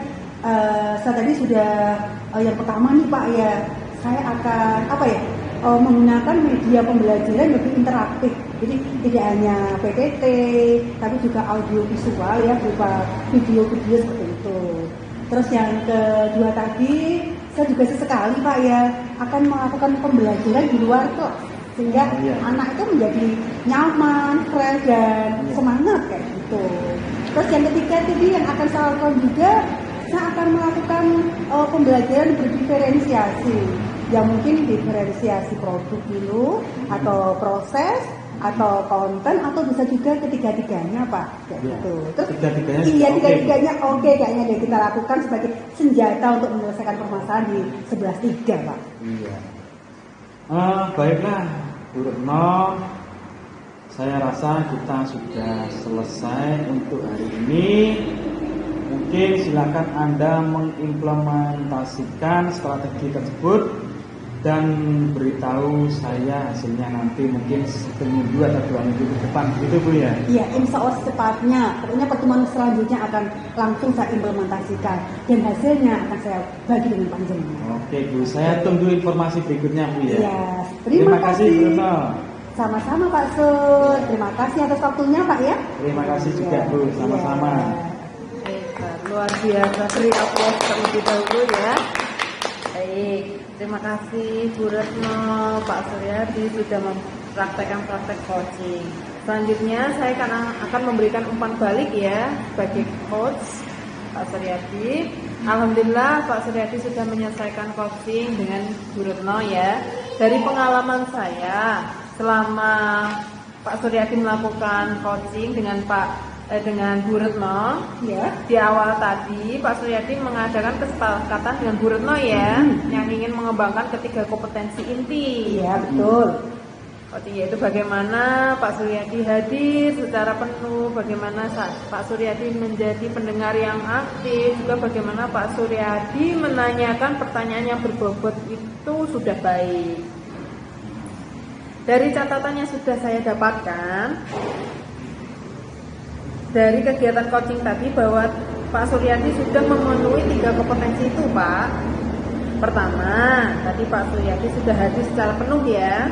saya tadi sudah yang pertama nih Pak ya, saya akan menggunakan media pembelajaran lebih interaktif. Jadi tidak hanya PPT, tapi juga audio visual ya berupa video-video seperti itu. Terus yang kedua tadi, saya juga sesekali Pak ya akan melakukan pembelajaran di luar kelas sehingga anak itu menjadi nyaman, fresh dan semangat kayak gitu. Terus yang ketiga tadi yang akan saya lakukan juga, saya akan melakukan pembelajaran berdiferensiasi. Yang mungkin diferensiasi produk dulu atau proses atau konten atau bisa juga ketiga-tiganya Pak kayak gitu. Terus tiga-tiganya oke kayaknya deh kita lakukan sebagai senjata untuk menyelesaikan permasalahan di 11.3 Pak. Iya. Baiklah, Bu Retno, saya rasa kita sudah selesai untuk hari ini. Mungkin silakan Anda mengimplementasikan strategi tersebut dan beritahu saya hasilnya nanti mungkin seminggu atau 2 minggu ke depan, gitu Bu ya? Iya, insya Allah secepatnya. Pokoknya pertemuan selanjutnya akan langsung saya implementasikan dan hasilnya akan saya bagi dengan panjangnya. Oke Bu, saya tunggu informasi berikutnya Bu ya. Iya, Terima kasih Bu Retno. Sama-sama Pak Sur. Terima kasih atas waktunya Pak ya. Terima kasih juga Bu, sama-sama. Luar biasa, beri aplaus terlebih dahulu ya. Baik, terima kasih Bu Retno, Pak Suryadi sudah mempraktekkan praktek coaching. Selanjutnya saya akan memberikan umpan balik ya sebagai coach Pak Suryadi. Alhamdulillah Pak Suryadi sudah menyelesaikan coaching dengan Bu Retno ya. Dari pengalaman saya selama Pak Suryadi melakukan coaching dengan Bu Retno Ya. di awal tadi Pak Suryadi mengadakan kesepakatan dengan Bu Retno ya yang ingin mengembangkan ketiga kompetensi inti. Iya, betul. Yaitu bagaimana Pak Suryadi hadir secara penuh, bagaimana Pak Suryadi menjadi pendengar yang aktif, juga bagaimana Pak Suryadi menanyakan pertanyaan yang berbobot itu sudah baik. Dari catatan yang sudah saya dapatkan dari kegiatan coaching tadi bahwa Pak Suryadi sudah memenuhi 3 kompetensi itu Pak. Pertama, tadi Pak Suryadi sudah hadir secara penuh ya.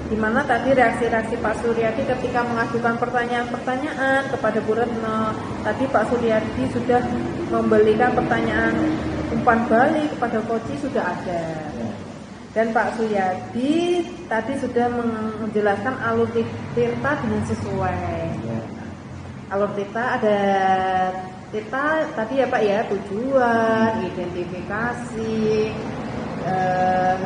Dimana tadi reaksi-reaksi Pak Suryadi ketika mengajukan pertanyaan-pertanyaan kepada Bu Retno. Tadi Pak Suryadi sudah memberikan pertanyaan umpan balik kepada coach sudah ada. Dan Pak Suryadi tadi sudah menjelaskan alur tirta dengan sesuai. Alur tirta ada tirta tadi ya Pak ya, tujuan, identifikasi,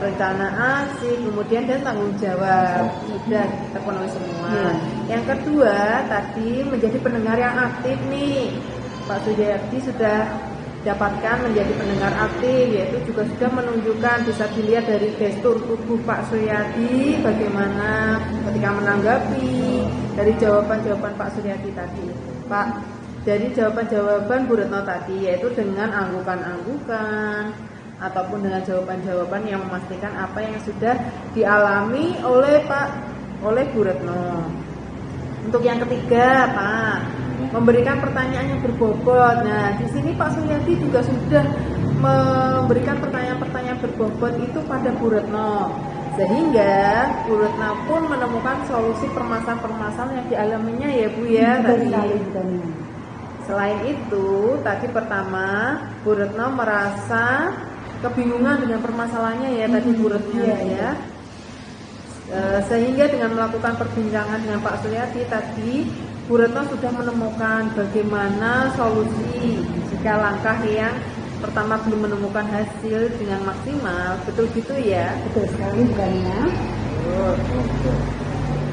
rencana aksi, kemudian dan tanggung jawab sudah terpenuhi semua. Yang kedua tadi menjadi pendengar yang aktif nih, Pak Suryadi sudah dapatkan menjadi pendengar aktif, yaitu juga sudah menunjukkan, bisa dilihat dari gestur tubuh Pak Suryadi bagaimana ketika menanggapi dari jawaban-jawaban Pak Suryadi tadi Pak, dari jawaban-jawaban Bu Retno tadi yaitu dengan anggukan-anggukan ataupun dengan jawaban-jawaban yang memastikan apa yang sudah dialami oleh Bu Retno. Untuk yang ketiga Pak, memberikan pertanyaan yang berbobot. Nah, di sini Pak Suryadi juga sudah memberikan pertanyaan-pertanyaan berbobot itu pada Bu Retno, sehingga Bu Retno pun menemukan solusi permasalahan-permasalahan yang dialaminya ya Bu ya tadi. Selain itu, tadi pertama Bu Retno merasa kebingungan dengan permasalahannya ya tadi Bu Retno ya. Sehingga dengan melakukan perbincangan dengan Pak Suryadi tadi, Bu Retno sudah menemukan bagaimana solusi jika langkah yang pertama belum menemukan hasil dengan maksimal. Betul gitu ya? Betul sekali bukannya.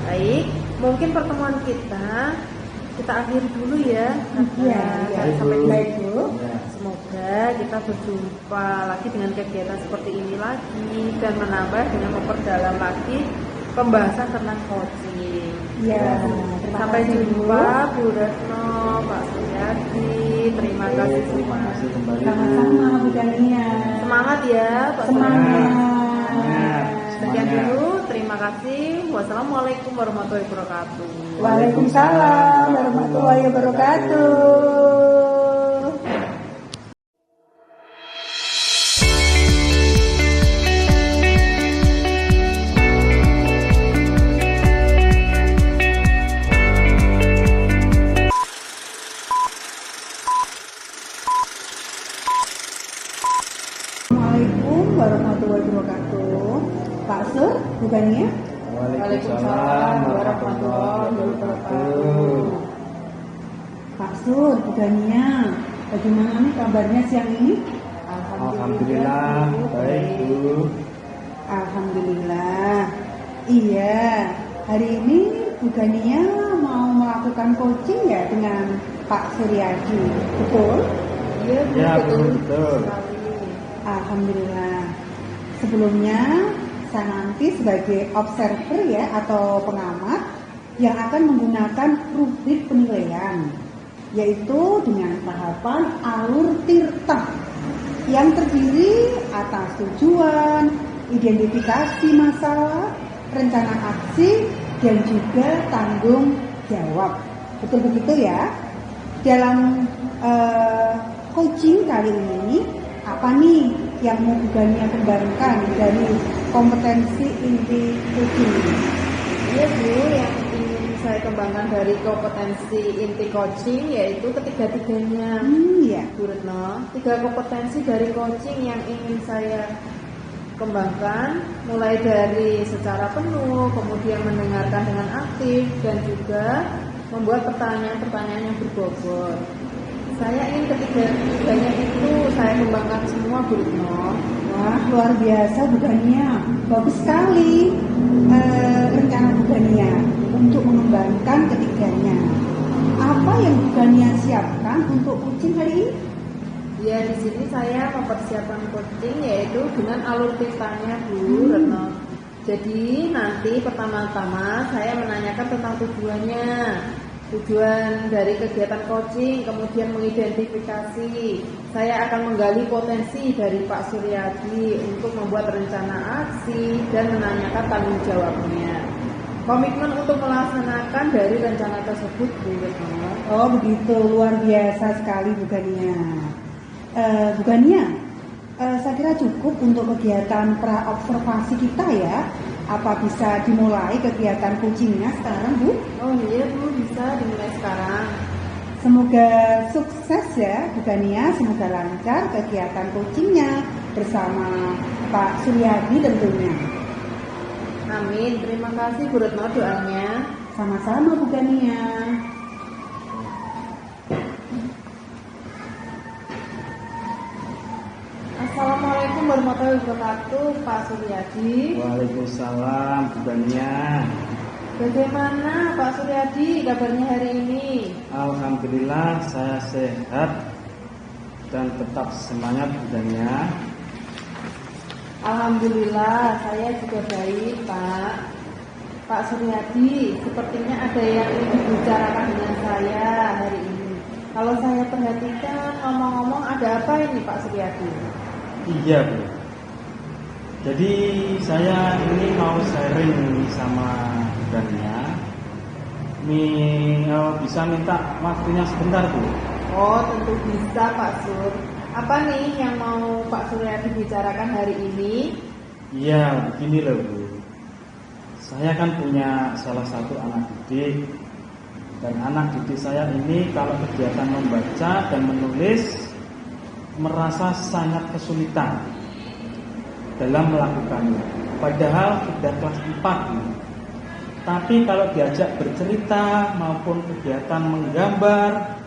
Baik, mungkin pertemuan kita akhiri dulu ya. Iya, Sampai baik Bu. semoga kita berjumpa lagi dengan kegiatan seperti ini lagi dan menambah dengan memperdalam lagi pembahasan tentang coaching. Iya, Sampai jumpa Bu Retno, Pak Suryadi. Terima kasih semua. Sama-sama Bu Dania. Semangat ya Pak Suryadi. Semangat. Sekian dulu, terima kasih. Wassalamualaikum warahmatullahi wabarakatuh. Waalaikumsalam warahmatullahi wabarakatuh. Assalamualaikum warahmatullahi wabarakatuh. Pak Sur, bukannya? Waalaikumsalam warahmatullahi wabarakatuh. Pak Sur, bukannya? Bagaimana nih kabarnya siang ini? Alhamdulillah baik Bu. Alhamdulillah. Iya, hari ini bukannya mau melakukan coaching ya dengan Pak Suryadi, betul? Iya, Bu, Ya, Bu, betul. betul. Sekali. Alhamdulillah. Sebelumnya saya nanti sebagai observer ya atau pengamat yang akan menggunakan rubrik penilaian, yaitu dengan tahapan alur tirta yang terdiri atas tujuan, identifikasi masalah, rencana aksi, dan juga tanggung jawab. Betul begitu ya? Dalam coaching kali ini, apa nih yang mau Bugania kembangkan dari kompetensi inti coaching? Iya Bu, yang ingin saya kembangkan dari kompetensi inti coaching yaitu ketiga-tiganya. Iya. Bu Retno, 3 kompetensi dari coaching yang ingin saya kembangkan, mulai dari secara penuh, kemudian mendengarkan dengan aktif, dan juga membuat pertanyaan-pertanyaan yang berbobot. Saya ingin ketiga-tiganya itu saya kembangkan semua, Bu Retno. Wah, luar biasa Bugania. Bagus sekali rencana Bugania untuk mengembangkan ketiganya. Apa yang Bugania siapkan untuk coaching hari ini? Ya, di sini saya mempersiapkan coaching yaitu dengan alur tirtanya, Bu Retno. Jadi nanti pertama-tama saya menanyakan tentang tujuan dari kegiatan coaching, kemudian mengidentifikasi. Saya akan menggali potensi dari Pak Suryadi untuk membuat rencana aksi dan menanyakan tanggung jawabnya. Komitmen untuk melaksanakan dari rencana tersebut, Bu Retno. Oh begitu, luar biasa sekali Bugania. Bugania, saya kira cukup untuk kegiatan pra-observasi kita ya. Apa bisa dimulai kegiatan coachingnya sekarang Bu? Oh iya Bu, bisa dimulai sekarang. Semoga sukses ya Bugania, semoga lancar kegiatan coachingnya bersama Pak Suryadi tentunya. Amin, terima kasih Bu Retno doanya. Sama-sama Bugania. Assalamualaikum warahmatullahi wabarakatuh, Pak Suryadi. Waalaikumsalam Bugania. Bagaimana Pak Suryadi kabarnya hari ini? Alhamdulillah saya sehat dan tetap semangat Bugania. Alhamdulillah saya juga baik, Pak. Pak Suryadi, sepertinya ada yang ingin dibicarakan dengan saya hari ini. Kalau saya perhatikan ngomong-ngomong ada apa ini Pak Suryadi? Iya Bu. Jadi saya ini mau sharing sama Bugania. Bisa minta waktunya sebentar Bu? Oh tentu bisa Pak Sur. Apa nih yang mau Pak Suryadi bicarakan hari ini? Iya begini loh Bu. Saya kan punya salah satu anak didik. Dan anak didik saya ini kalau kegiatan membaca dan menulis merasa sangat kesulitan dalam melakukannya. padahal sudah kelas 4 Bu. Tapi kalau diajak bercerita maupun kegiatan menggambar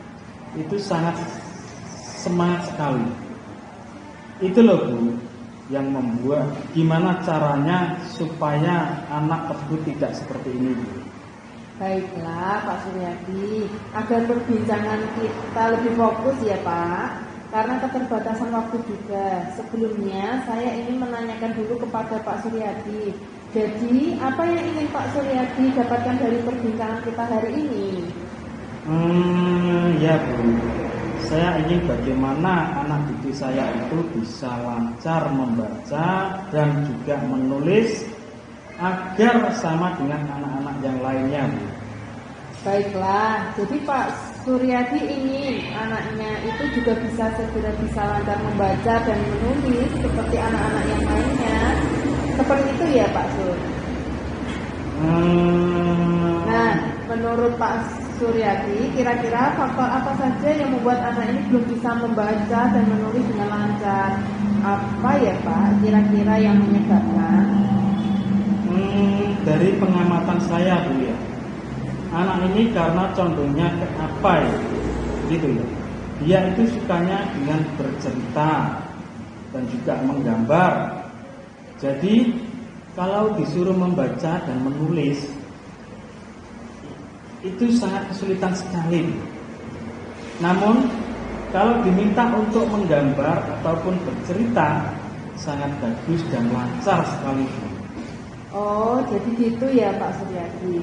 itu sangat semangat sekali. Itu loh Bu, yang membuat gimana caranya supaya anak tersebut tidak seperti ini Bu. Baiklah Pak Suryadi, agar perbincangan kita lebih fokus ya Pak, karena keterbatasan waktu juga. Sebelumnya saya ingin menanyakan dulu kepada Pak Suryadi. Jadi apa yang ingin Pak Suryadi dapatkan dari perbincangan kita hari ini? Ya Bu, saya ingin bagaimana anak didik saya itu bisa lancar membaca dan juga menulis agar sama dengan anak-anak yang lainnya Bu. Baiklah, jadi Pak Suryadi ingin anaknya itu juga bisa lancar membaca dan menulis seperti anak-anak yang lainnya. Seperti itu ya Pak Sur. Nah, menurut Pak Suryadi, kira-kira faktor apa saja yang membuat anak ini belum bisa membaca dan menulis dengan lancar? Apa ya Pak kira-kira yang menyebabkan? Dari pengamatan saya Bu ya, anak ini karena condongnya ke apa ya, gitu ya. Dia itu sukanya dengan bercerita dan juga menggambar. Jadi kalau disuruh membaca dan menulis itu sangat kesulitan sekali. Namun kalau diminta untuk menggambar ataupun bercerita sangat bagus dan lancar sekali. Oh, jadi gitu ya Pak Suryadi.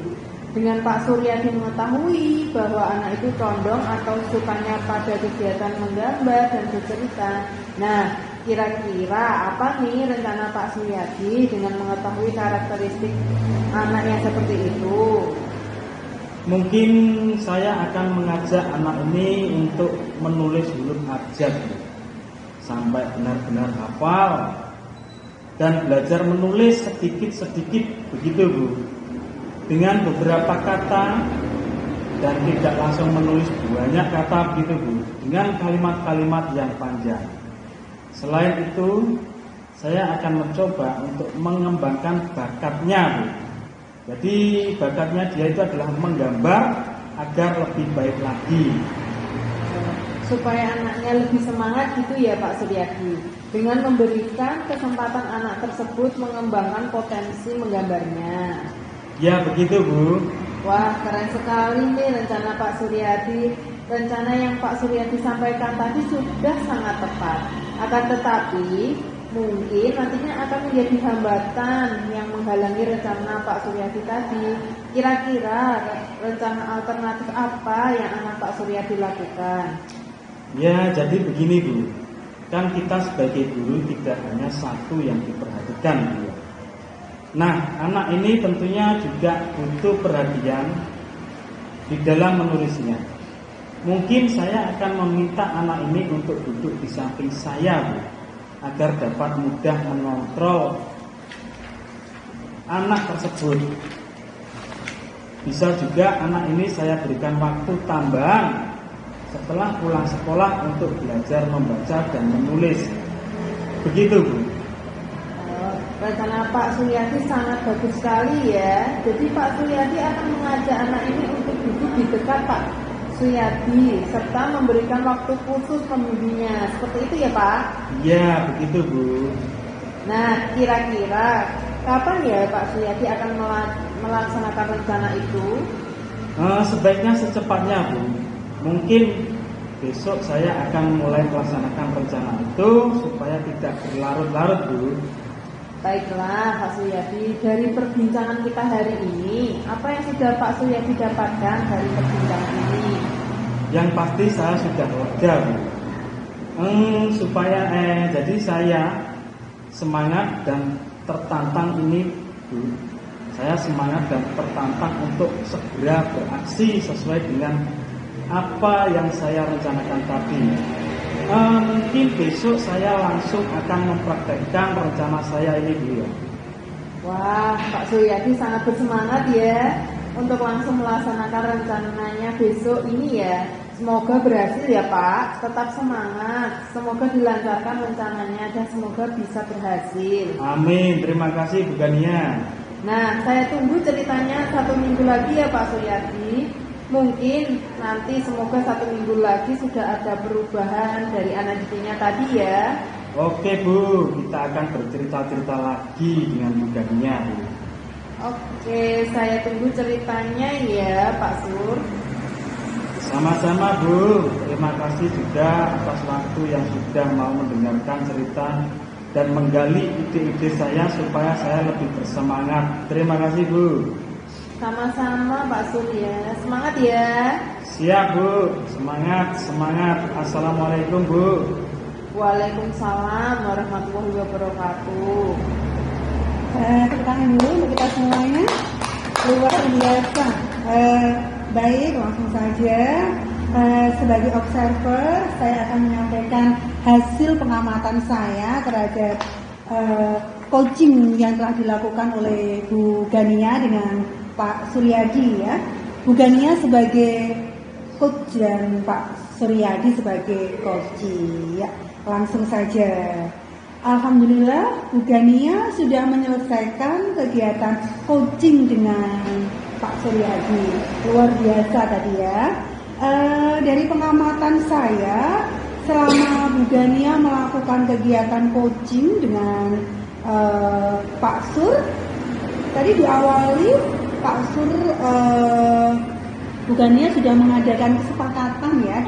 Dengan Pak Suryadi mengetahui bahwa anak itu condong atau sukanya pada kegiatan menggambar dan bercerita. Nah, kira-kira apa nih rencana Pak Suryadi dengan mengetahui karakteristik anak yang seperti itu? Mungkin saya akan mengajak anak ini untuk menulis huruf abjad sampai benar-benar hafal dan belajar menulis sedikit-sedikit begitu Bu, dengan beberapa kata dan tidak langsung menulis banyak kata begitu Bu, dengan kalimat-kalimat yang panjang. Selain itu saya akan mencoba untuk mengembangkan bakatnya Bu. Jadi bakatnya dia itu adalah menggambar agar lebih baik lagi, supaya anaknya lebih semangat gitu ya Pak Suryadi, dengan memberikan kesempatan anak tersebut mengembangkan potensi menggambarnya. Ya begitu Bu. Wah, keren sekali nih rencana Pak Suryadi. Rencana yang Pak Suryadi sampaikan tadi sudah sangat tepat. Akan tetapi mungkin nantinya akan menjadi hambatan yang menghalangi rencana Pak Suryadi tadi. Kira-kira rencana alternatif apa yang anak Pak Suryadi lakukan? Ya jadi begini Bu, kan kita sebagai guru tidak hanya satu yang diperhatikan Bu. Nah, anak ini tentunya juga butuh perhatian di dalam menulisnya. Mungkin saya akan meminta anak ini untuk duduk di samping saya Bu, agar dapat mudah mengontrol anak tersebut. Bisa juga anak ini saya berikan waktu tambahan setelah pulang sekolah untuk belajar membaca dan menulis. Begitu Bu. Rencana Pak Suryadi sangat bagus sekali ya. Jadi Pak Suryadi akan mengajak anak ini untuk duduk di dekat Pak Suryadi serta memberikan waktu khusus pembimbingnya. Seperti itu ya Pak? Ya begitu Bu. Nah, kira-kira kapan ya Pak Suryadi akan melaksanakan rencana itu? Sebaiknya secepatnya Bu. Mungkin besok saya akan mulai melaksanakan rencana itu supaya tidak berlarut-larut Bu. Baiklah Pak Suryadi, dari perbincangan kita hari ini, apa yang sudah Pak Suryadi dapatkan dari perbincangan ini? Yang pasti saya sudah lega Bu. Jadi saya semangat dan tertantang ini Bu. Saya semangat dan tertantang untuk segera beraksi sesuai dengan apa yang saya rencanakan tadi. Mungkin besok saya langsung akan mempraktekkan rencana saya ini Bu ya. Wah, Pak Suryadi sangat bersemangat ya untuk langsung melaksanakan rencananya besok ini ya. Semoga berhasil ya Pak, tetap semangat, semoga dilancarkan rencananya dan semoga bisa berhasil. Amin, terima kasih Bu Gania. Nah, saya tunggu ceritanya 1 minggu lagi ya Pak Suryadi. Mungkin nanti semoga 1 minggu lagi sudah ada perubahan dari anak didiknya tadi ya. Oke Bu, kita akan bercerita-cerita lagi dengan Bu Gania. Oke, saya tunggu ceritanya ya Pak Sur. Sama-sama Bu, terima kasih juga atas waktu yang sudah mau mendengarkan cerita dan menggali ide-ide saya supaya saya lebih bersemangat. Terima kasih Bu. Sama-sama Pak Surya, semangat ya. Siap Bu, semangat, semangat. Assalamualaikum Bu. Waalaikumsalam warahmatullahi wabarakatuh. Tepuk tangan dulu untuk kita semuanya. Luar biasa. Baik, langsung saja. Sebagai observer, saya akan menyampaikan hasil pengamatan saya terhadap coaching yang telah dilakukan oleh Bu Gania dengan Pak Suryadi ya. Bu Gania sebagai coach dan Pak Suryadi sebagai coach ya. Langsung saja. Alhamdulillah Bu Gania sudah menyelesaikan kegiatan coaching dengan Pak Suryadi. Luar biasa tadi ya. Dari pengamatan saya selama Bu Gania melakukan kegiatan coaching dengan Pak Sur, tadi diawali Pak Sur Bu Gania sudah mengadakan kesepakatan ya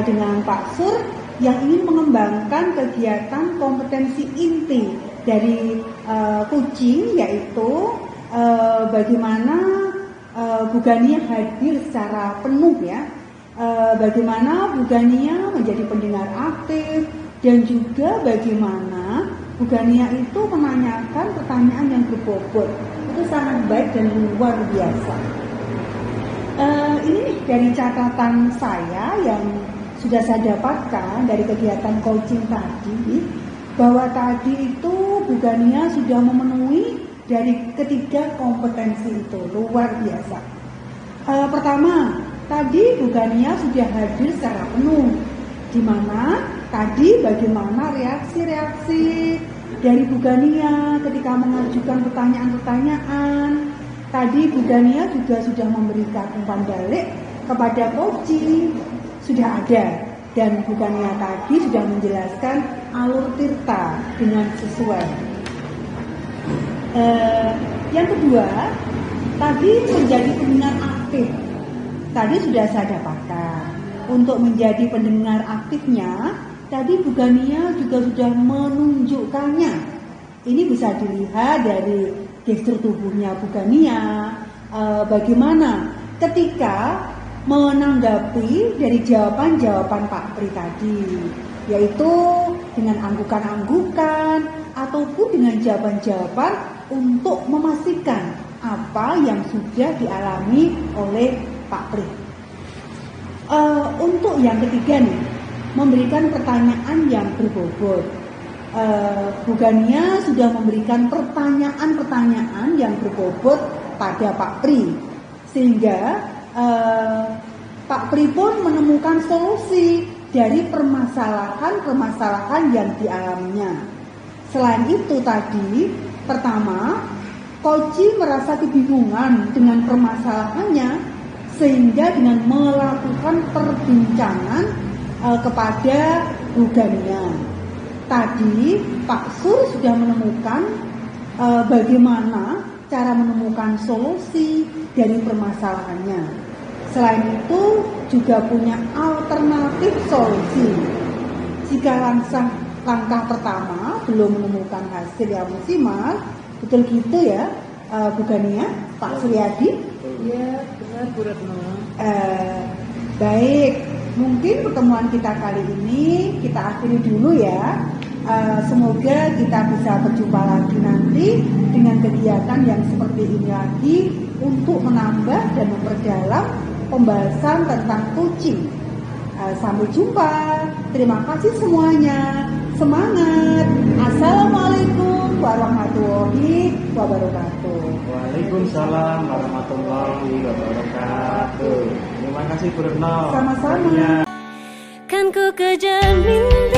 dengan Pak Sur yang ingin mengembangkan kegiatan kompetensi inti dari coaching, yaitu bagaimana Bu Gania hadir secara penuh ya, bagaimana Bu Gania menjadi pendengar aktif, dan juga bagaimana Bu Gania itu menanyakan pertanyaan yang berbobot. Itu sangat baik dan luar biasa. Ini nih dari catatan saya yang sudah saya dapatkan dari kegiatan coaching tadi, bahwa tadi itu Bu Gania sudah memenuhi dari ketiga kompetensi itu. Luar biasa. Pertama, tadi Bu Gania sudah hadir secara penuh, di mana tadi bagaimana reaksi-reaksi dari Bu Gania ketika mengajukan pertanyaan-pertanyaan. Tadi Bu Gania juga sudah memberikan umpan balik kepada coaching, sudah ada, dan Bu Gania tadi sudah menjelaskan alur tirta dengan sesuai. Yang kedua, tadi menjadi pendengar aktif. Tadi sudah saya dapatkan. Untuk menjadi pendengar aktifnya, tadi Bu Gania juga sudah menunjukkannya. Ini bisa dilihat dari gestur tubuhnya Bu Gania, bagaimana ketika menanggapi dari jawaban-jawaban Pak Pri tadi, yaitu dengan anggukan-anggukan ataupun dengan jawaban-jawaban untuk memastikan apa yang sudah dialami oleh Pak Pri. Untuk yang ketiga nih, memberikan pertanyaan yang berbobot. Bu Gania sudah memberikan pertanyaan-pertanyaan yang berbobot pada Pak Pri, sehingga Pak Pri pun menemukan solusi dari permasalahan-permasalahan yang dialaminya. Selain itu tadi, pertama, coaching merasa kebingungan dengan permasalahannya, sehingga dengan melakukan perbincangan kepada Bu Gania. Tadi Pak Sur sudah menemukan bagaimana cara menemukan solusi dari permasalahannya. Selain itu juga punya alternatif solusi. Jika langkah pertama belum menemukan hasil yang maksimal, betul gitu ya Bu Gania, Pak Suryadi? Iya, benar Bu Retno. Baik, mungkin pertemuan kita kali ini kita akhiri dulu ya. Semoga kita bisa berjumpa lagi nanti dengan kegiatan yang seperti ini lagi untuk menambah dan memperdalam pembahasan tentang coaching. Sampai jumpa. Terima kasih semuanya. Semangat. Assalamualaikum warahmatullahi wabarakatuh. Waalaikumsalam warahmatullahi wabarakatuh. Terima kasih Bu Retno. Sama-sama. Kan ku kejar mimpi